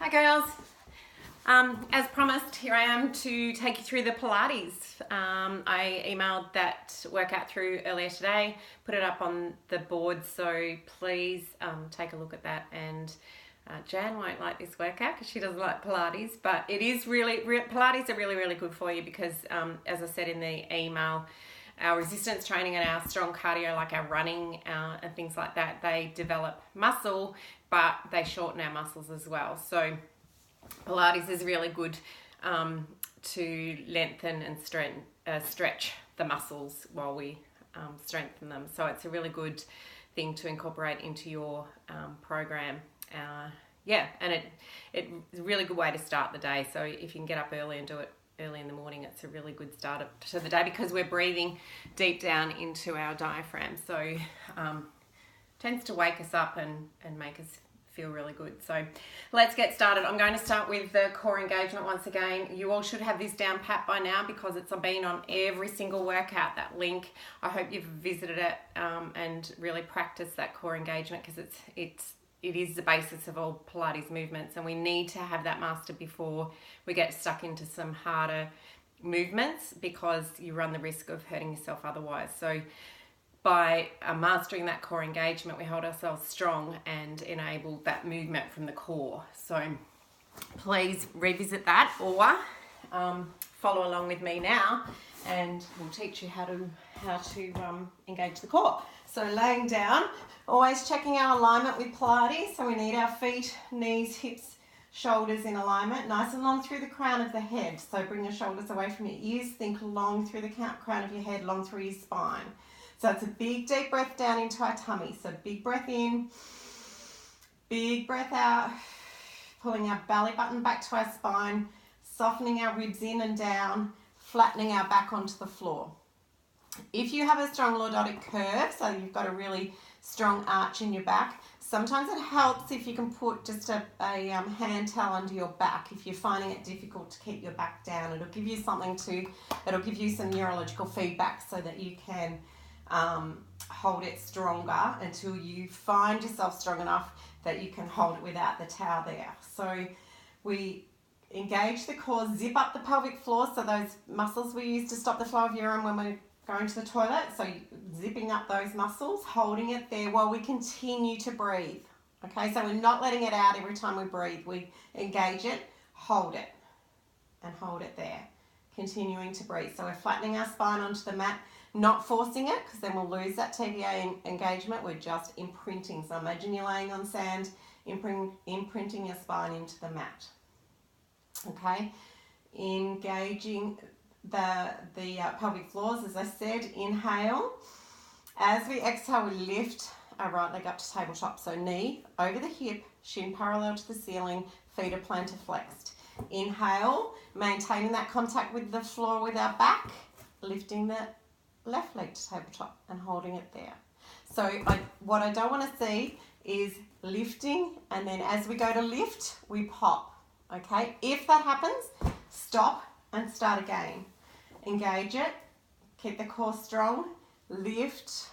Hi girls. As promised, here I am to take you through the Pilates. I emailed that workout through earlier today, put it up on the board, so please take a look at that. And Jan won't like this workout because she doesn't like Pilates, but it is Pilates are really good for you because as I said in the email, our resistance training and our strong cardio, like our running and things like that, they develop muscle, but they shorten our muscles as well. So Pilates is really good to lengthen and stretch the muscles while we strengthen them. So it's a really good thing to incorporate into your program. And it's a really good way to start the day. So if you can get up early and do it early in the morning, it's a really good start to the day because we're breathing deep down into our diaphragm. So tends to wake us up and make us feel really good. So let's get started. I'm going to start with the core engagement once again. You all should have this down pat by now because it's been on every single workout, that link. I hope you've visited it and really practiced that core engagement because it is the basis of all Pilates movements, and we need to have that mastered before we get stuck into some harder movements because you run the risk of hurting yourself otherwise. So by mastering that core engagement, we hold ourselves strong and enable that movement from the core. So please revisit that or follow along with me now and we'll teach you how to engage the core. So laying down, always checking our alignment with Pilates. So we need our feet, knees, hips, shoulders in alignment, nice and long through the crown of the head. So bring your shoulders away from your ears, think long through the crown of your head, long through your spine. So it's a big deep breath down into our tummy. So big breath in, big breath out, pulling our belly button back to our spine, softening our ribs in and down, flattening our back onto the floor. If you have a strong lordotic curve, so you've got a really strong arch in your back, sometimes it helps if you can put just a hand towel under your back. If you're finding it difficult to keep your back down, it'll give you it'll give you some neurological feedback so that you can hold it stronger until you find yourself strong enough that you can hold it without the towel there. So we engage the core, zip up the pelvic floor, so those muscles we use to stop the flow of urine when we're going to the toilet, so zipping up those muscles, holding it there while we continue to breathe. Okay, so we're not letting it out every time we breathe. We engage it, hold it, and hold it there, continuing to breathe. So we're flattening our spine onto the mat, not forcing it because then we'll lose that TVA engagement. We're just imprinting. So imagine you're laying on sand, imprinting your spine into the mat. Okay, engaging the pelvic floors, as I said. Inhale. As we exhale, we lift our right leg up to tabletop. So knee over the hip, shin parallel to the ceiling, feet are plantar flexed. Inhale, maintaining that contact with the floor with our back, lifting the left leg to tabletop and holding it there. So what I don't want to see is lifting, and then as we go to lift, we pop. Okay, if that happens, stop and start again. Engage it, keep the core strong, lift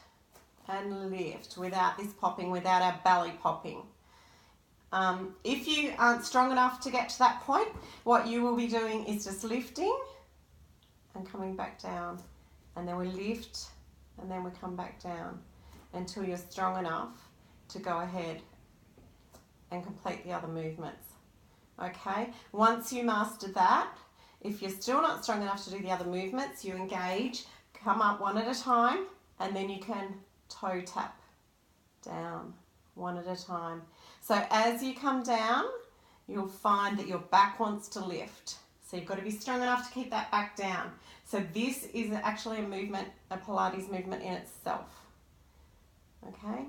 and lift without this popping, without our belly popping. If you aren't strong enough to get to that point, what you will be doing is just lifting and coming back down. And then we lift and then we come back down until you're strong enough to go ahead and complete the other movements. Okay, once you master that, if you're still not strong enough to do the other movements, you engage, come up one at a time, and then you can toe tap down one at a time. So as you come down, you'll find that your back wants to lift. So you've got to be strong enough to keep that back down. So this is actually a movement, a Pilates movement in itself. Okay?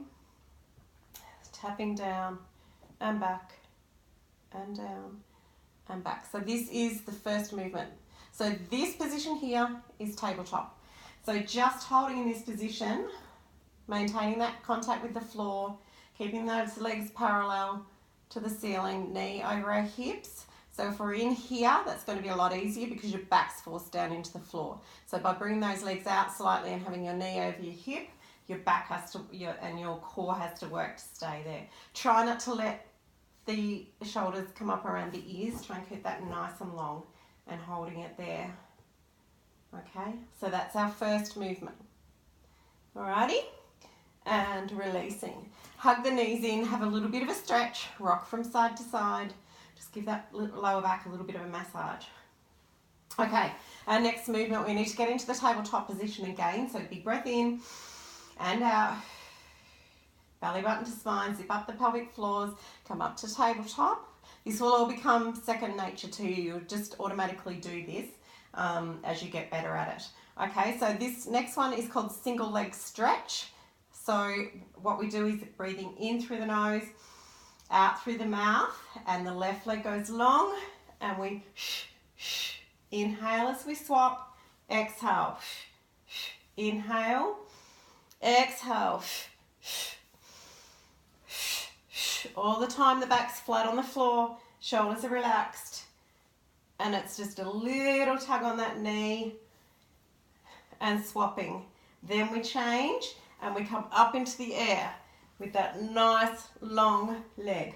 Tapping down and back and down and back. So this is the first movement. So this position here is tabletop. So just holding in this position, maintaining that contact with the floor, keeping those legs parallel to the ceiling, knee over our hips. So if we're in here, that's going to be a lot easier because your back's forced down into the floor. So by bringing those legs out slightly and having your knee over your hip, your back has to, your core has to work to stay there. Try not to let the shoulders come up around the ears. Try and keep that nice and long and holding it there. Okay, so that's our first movement. Alrighty, and releasing. Hug the knees in, have a little bit of a stretch, rock from side to side. Just give that lower back a little bit of a massage. Okay, our next movement, we need to get into the tabletop position again. So big breath in and out. Belly button to spine, zip up the pelvic floors, come up to tabletop. This will all become second nature to you. You'll just automatically do this as you get better at it. Okay, so this next one is called single leg stretch. So what we do is breathing in through the nose, out through the mouth, and the left leg goes long, and we inhale as we swap, exhale, inhale, exhale, all the time the back's flat on the floor, shoulders are relaxed, and it's just a little tug on that knee and swapping. Then we change and we come up into the air with that nice long leg.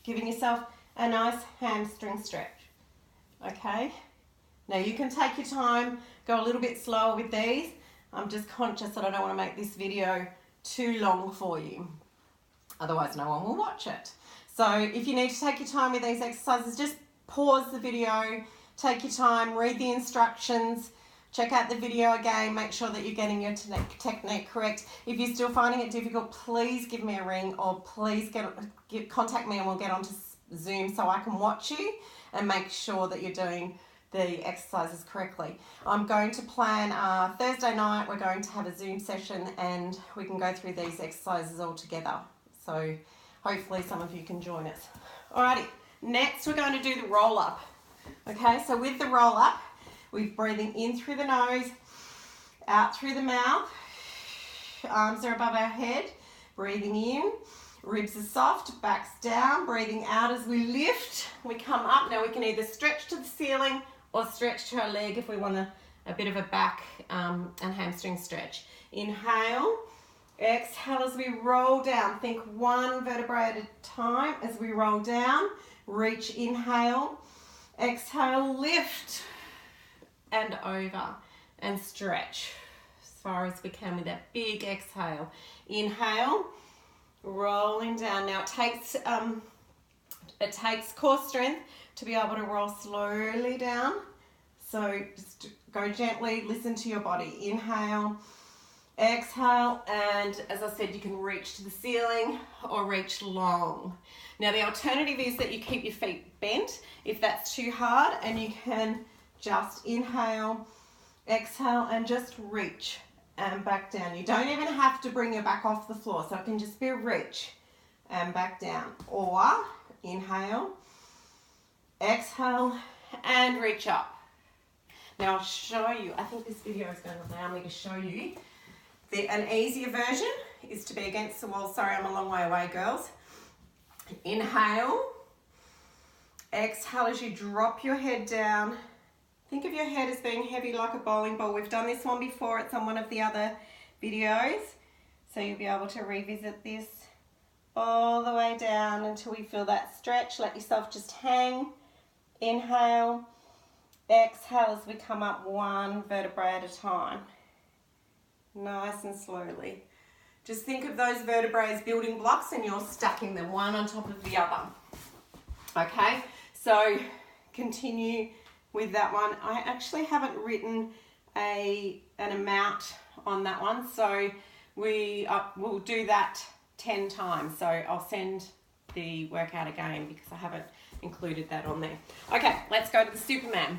Giving yourself a nice hamstring stretch. Okay, now you can take your time, go a little bit slower with these. I'm just conscious that I don't want to make this video too long for you. Otherwise no one will watch it. So if you need to take your time with these exercises, just pause the video, take your time, read the instructions, check out the video again, make sure that you're getting your technique correct. If you're still finding it difficult, please give me a ring or please contact me and we'll get onto Zoom so I can watch you and make sure that you're doing the exercises correctly. I'm going to plan Thursday night, we're going to have a Zoom session and we can go through these exercises all together. So hopefully some of you can join us. Alrighty, next we're going to do the roll up. Okay, so with the roll up, we're breathing in through the nose, out through the mouth, arms are above our head, breathing in, ribs are soft, back's down, breathing out as we lift, we come up. Now we can either stretch to the ceiling or stretch to our leg if we want a bit of a back and hamstring stretch. Inhale, exhale as we roll down. Think one vertebrae at a time as we roll down. Reach, inhale, exhale, lift and over and stretch as far as we can with that big exhale. Inhale, rolling down. Now it takes core strength to be able to roll slowly down. So just go gently, listen to your body. Inhale, exhale, and as I said, you can reach to the ceiling or reach long. Now the alternative is that you keep your feet bent if that's too hard, and you can just inhale, exhale, and just reach and back down. You don't even have to bring your back off the floor, so it can just be a reach and back down. Or inhale, exhale, and reach up. Now I'll show you, I think this video is going to allow me to show you an easier version is to be against the wall. Sorry, I'm a long way away, girls. Inhale, exhale as you drop your head down. Think of your head as being heavy like a bowling ball. We've done this one before, it's on one of the other videos. So you'll be able to revisit this all the way down until we feel that stretch. Let yourself just hang. Inhale, exhale as we come up one vertebrae at a time. Nice and slowly. Just think of those vertebrae as building blocks and you're stacking them one on top of the other. Okay, so continue with that one. I actually haven't written an amount on that one, so we'll do that 10 times. So I'll send the workout again because I haven't included that on there. Okay, let's go to the Superman.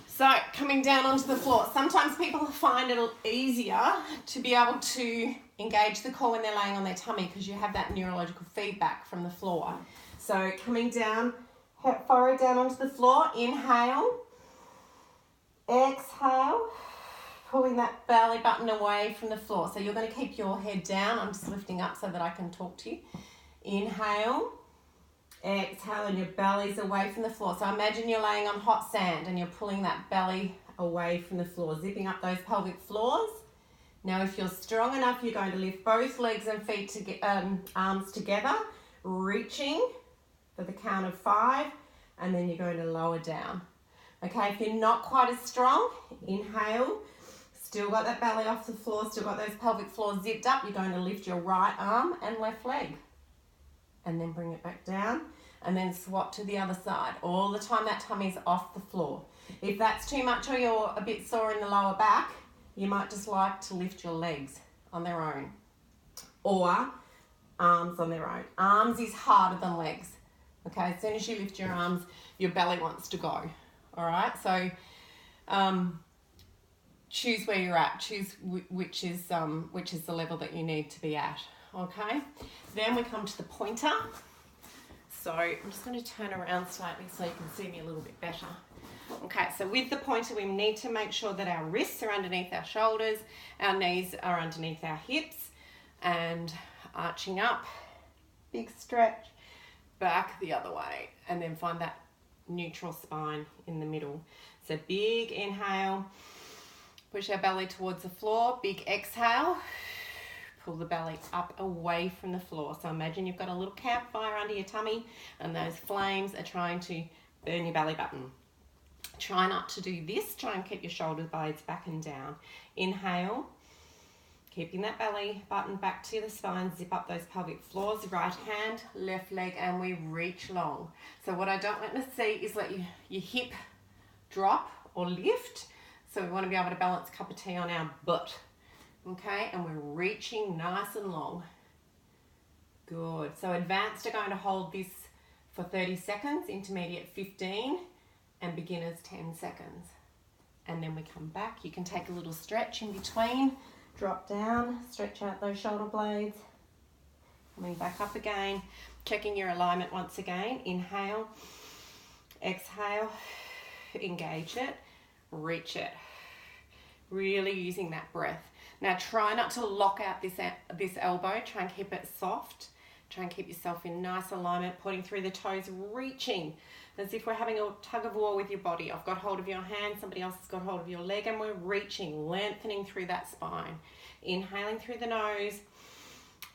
So coming down onto the floor. Sometimes people find it easier to be able to engage the core when they're laying on their tummy because you have that neurological feedback from the floor. So coming down, forehead down onto the floor, inhale, exhale, pulling that belly button away from the floor. So you're going to keep your head down. I'm just lifting up so that I can talk to you. Inhale, exhale, and your belly's away from the floor. So imagine you're laying on hot sand and you're pulling that belly away from the floor, zipping up those pelvic floors. Now, if you're strong enough, you're going to lift both legs and feet arms together, reaching for the count of 5, and then you're going to lower down. Okay, if you're not quite as strong, inhale, still got that belly off the floor, still got those pelvic floors zipped up, you're going to lift your right arm and left leg. And then bring it back down, and then swap to the other side. All the time that tummy's off the floor. If that's too much or you're a bit sore in the lower back, you might just like to lift your legs on their own, or arms on their own. Arms is harder than legs. Okay, as soon as you lift your arms, your belly wants to go. All right, so choose where you're at. Choose which is the level that you need to be at. Okay, then we come to the pointer. So I'm just going to turn around slightly so you can see me a little bit better. Okay, so with the pointer, we need to make sure that our wrists are underneath our shoulders, our knees are underneath our hips, and arching up, big stretch, back the other way, and then find that neutral spine in the middle. So big inhale, push our belly towards the floor, big exhale, pull the belly up away from the floor. So imagine you've got a little campfire under your tummy and those flames are trying to burn your belly button. Try not to do this. Try and keep your shoulder blades back and down. Inhale, keeping that belly button back to the spine. Zip up those pelvic floors. Right hand, left leg, and we reach long. So what I don't want to see is let your hip drop or lift. So we want to be able to balance cup of tea on our butt. Okay, and we're reaching nice and long. Good. So advanced are going to hold this for 30 seconds, intermediate 15, and beginners 10 seconds. And then we come back. You can take a little stretch in between, drop down, stretch out those shoulder blades, coming back up again, checking your alignment once again. Inhale, exhale, engage it, reach it. Really using that breath. Now try not to lock out this elbow. Try and keep it soft. Try and keep yourself in nice alignment, pointing through the toes, reaching as if we're having a tug of war with your body. I've got hold of your hand, somebody else has got hold of your leg, and we're reaching, lengthening through that spine. Inhaling through the nose,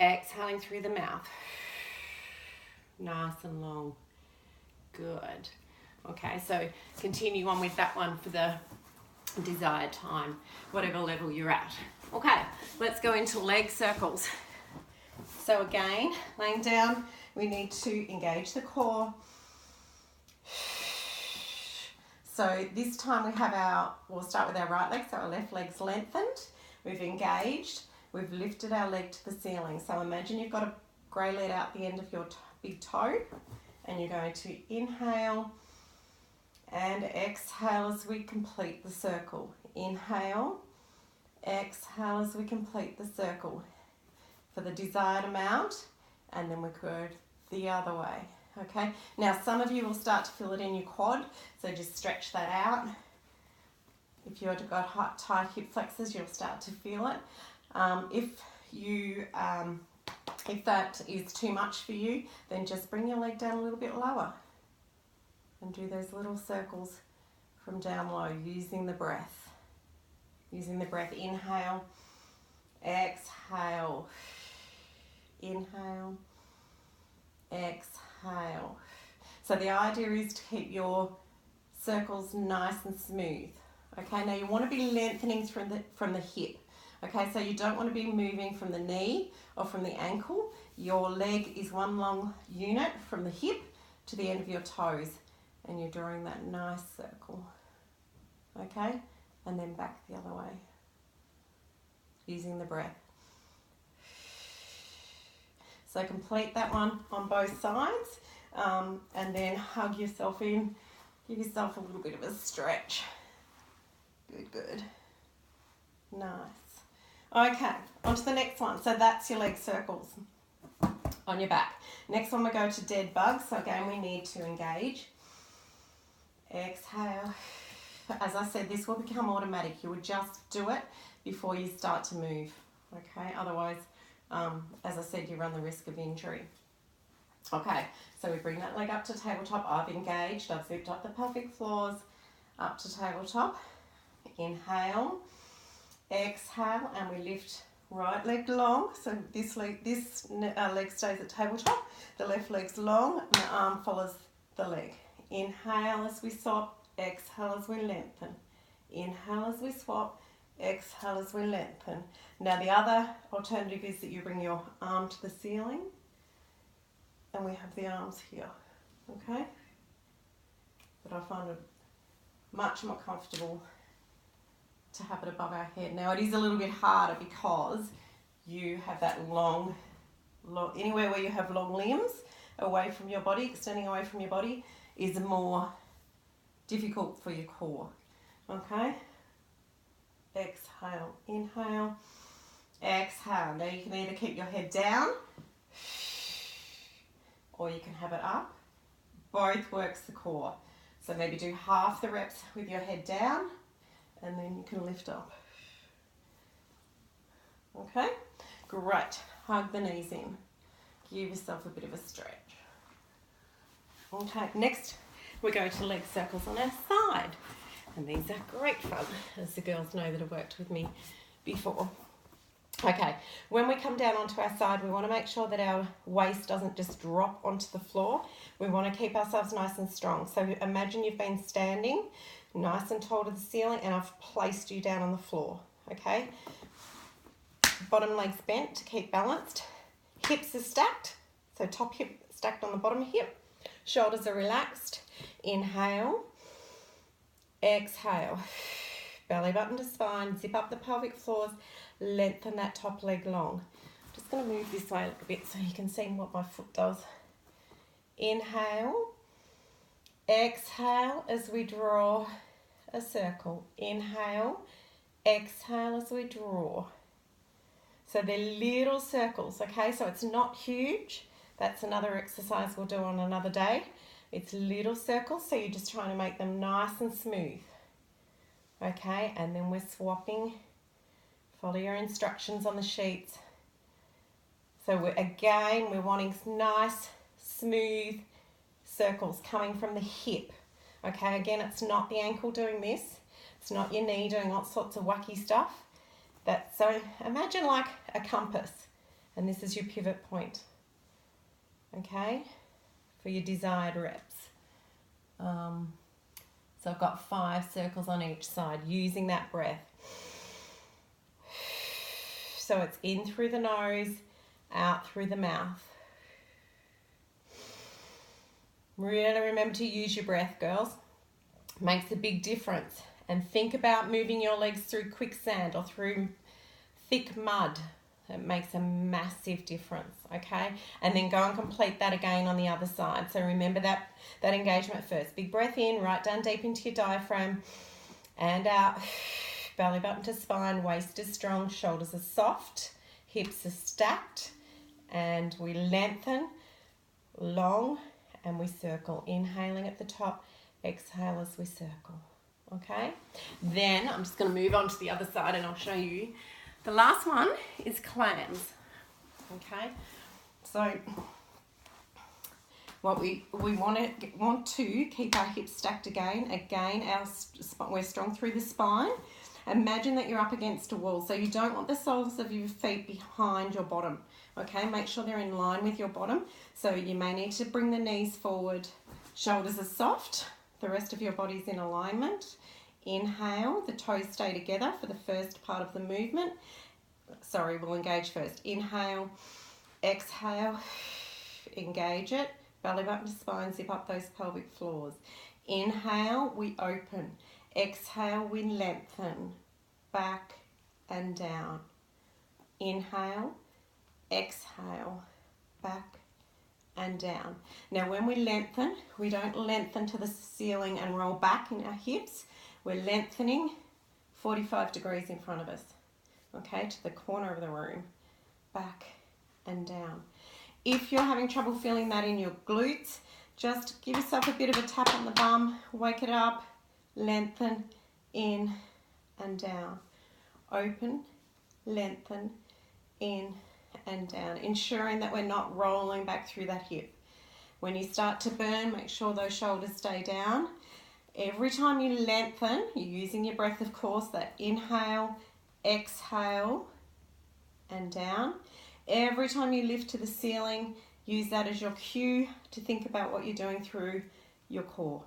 exhaling through the mouth. Nice and long. Good. Okay, so continue on with that one for the desired time, whatever level you're at. Okay, let's go into leg circles. So again, laying down, we need to engage the core. So this time we'll start with our right leg, so our left leg's lengthened. We've engaged, we've lifted our leg to the ceiling. So imagine you've got a grey lead out the end of your big toe, and you're going to inhale and exhale as we complete the circle. Inhale, exhale as we complete the circle for the desired amount, and then we go the other way. Okay, now some of you will start to feel it in your quad, so just stretch that out. If you've got tight hip flexors, you'll start to feel it. If that is too much for you, then just bring your leg down a little bit lower and do those little circles from down low, using the breath. Using the breath. Inhale, exhale, inhale, exhale. So the idea is to keep your circles nice and smooth. Okay, now you want to be lengthening from the hip. Okay, so you don't want to be moving from the knee or from the ankle. Your leg is one long unit from the hip to the end of your toes, and you're drawing that nice circle. Okay, and then back the other way, using the breath. So complete that one on both sides, and then hug yourself in, give yourself a little bit of a stretch. Good, good. Nice. Okay, on to the next one. So that's your leg circles on your back. Next one we go to dead bugs. So again, we need to engage. Exhale. As I said, this will become automatic. You would just do it before you start to move. Okay, otherwise, as I said, you run the risk of injury. Okay, so we bring that leg up to tabletop. I've engaged, I've zipped up the pelvic floors, up to tabletop. Inhale, exhale, and we lift right leg long. So this leg stays at tabletop. The left leg's long, and the arm follows the leg. Inhale as we swap, exhale as we lengthen. Inhale as we swap, exhale as we lengthen. Now the other alternative is that you bring your arm to the ceiling, and we have the arms here, okay? But I find it much more comfortable to have it above our head. Now it is a little bit harder because you have that long, anywhere where you have long limbs away from your body, extending away from your body, is more difficult for your core, okay? Exhale, inhale, exhale. Now you can either keep your head down or you can have it up. Both works the core. So maybe do half the reps with your head down, and then you can lift up. Okay, great. Hug the knees in. Give yourself a bit of a stretch. Okay, next we're going to leg circles on our side. And these are great fun, as the girls know that have worked with me before. Okay, when we come down onto our side, we want to make sure that our waist doesn't just drop onto the floor. We want to keep ourselves nice and strong. So imagine you've been standing nice and tall to the ceiling, and I've placed you down on the floor, okay? Bottom leg's bent to keep balanced. Hips are stacked, so top hip stacked on the bottom hip. Shoulders are relaxed. Inhale. Exhale. Belly button to spine. Zip up the pelvic floors. Lengthen that top leg long. I'm just going to move this way a little bit so you can see what my foot does. Inhale. Exhale as we draw a circle. Inhale. Exhale as we draw. So they're little circles, okay? So it's not huge. That's another exercise we'll do on another day. It's little circles, so you're just trying to make them nice and smooth. Okay, and then we're swapping. Follow your instructions on the sheets. So we're wanting nice, smooth circles coming from the hip. Okay, again, it's not the ankle doing this. It's not your knee doing all sorts of wacky stuff. So imagine like a compass, and this is your pivot point. Okay, for your desired reps. So I've got 5 circles on each side, using that breath. So it's in through the nose, out through the mouth. Really remember to use your breath, girls. Makes a big difference. And think about moving your legs through quicksand or through thick mud. It makes a massive difference, okay? And then go and complete that again on the other side. So remember that engagement first. Big breath in, right down deep into your diaphragm, and out. Belly button to spine, waist is strong, shoulders are soft, hips are stacked, and we lengthen, long, and we circle. Inhaling at the top, exhale as we circle, okay? Then I'm just going to move on to the other side, and I'll show you. The last one is clams, okay? So what we want to keep our hips stacked again. We're strong through the spine. Imagine that you're up against a wall, so you don't want the soles of your feet behind your bottom, okay? Make sure they're in line with your bottom. So you may need to bring the knees forward. Shoulders are soft. The rest of your body's in alignment. Inhale, the toes stay together for the first part of the movement. Sorry, we'll engage first. Inhale, exhale, engage it. Belly button to spine, zip up those pelvic floors. Inhale, we open. Exhale, we lengthen, back and down. Inhale, exhale, back and down. Now when we lengthen, we don't lengthen to the ceiling and roll back in our hips. We're lengthening 45 degrees in front of us, okay, to the corner of the room, back and down. If you're having trouble feeling that in your glutes, just give yourself a bit of a tap on the bum, wake it up, lengthen, in and down. Open, lengthen, in and down, ensuring that we're not rolling back through that hip. When you start to burn, make sure those shoulders stay down. Every time you lengthen, you're using your breath, of course, that inhale, exhale and down. Every time you lift to the ceiling, use that as your cue to think about what you're doing through your core.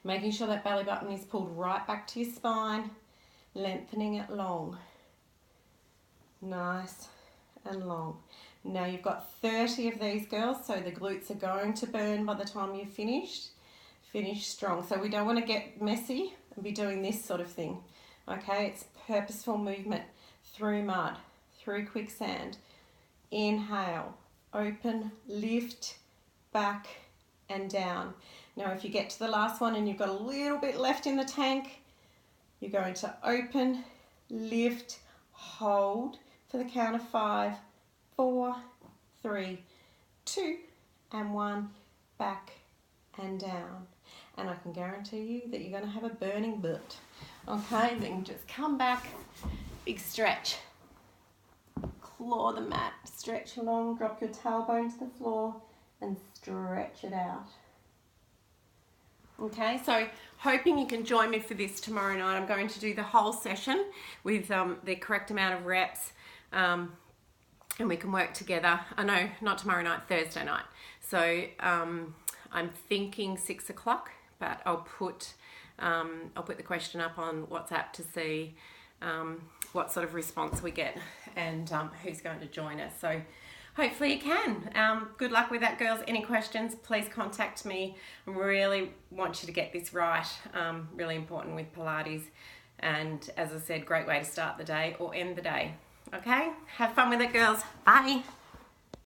Making sure that belly button is pulled right back to your spine, lengthening it long. Nice and long. Now you've got 30 of these, girls, so the glutes are going to burn by the time you've finished. Finish strong. So we don't want to get messy and be doing this sort of thing. Okay, it's purposeful movement through mud, through quicksand. Inhale, open, lift, back and down. Now if you get to the last one and you've got a little bit left in the tank, you're going to open, lift, hold for the count of 5, 4, 3, 2 and 1, back and down. And I can guarantee you that you're going to have a burning butt. Okay, then just come back, big stretch. Claw the mat, stretch along, drop your tailbone to the floor and stretch it out. Okay, so hoping you can join me for this tomorrow night. I'm going to do the whole session with the correct amount of reps and we can work together. I know, not tomorrow night, Thursday night. So I'm thinking 6 o'clock, but I'll put the question up on WhatsApp to see what sort of response we get and who's going to join us. So hopefully you can. Good luck with that, girls. Any questions, please contact me. I really want you to get this right. Really important with Pilates. And as I said, great way to start the day or end the day. Okay? Have fun with it, girls. Bye.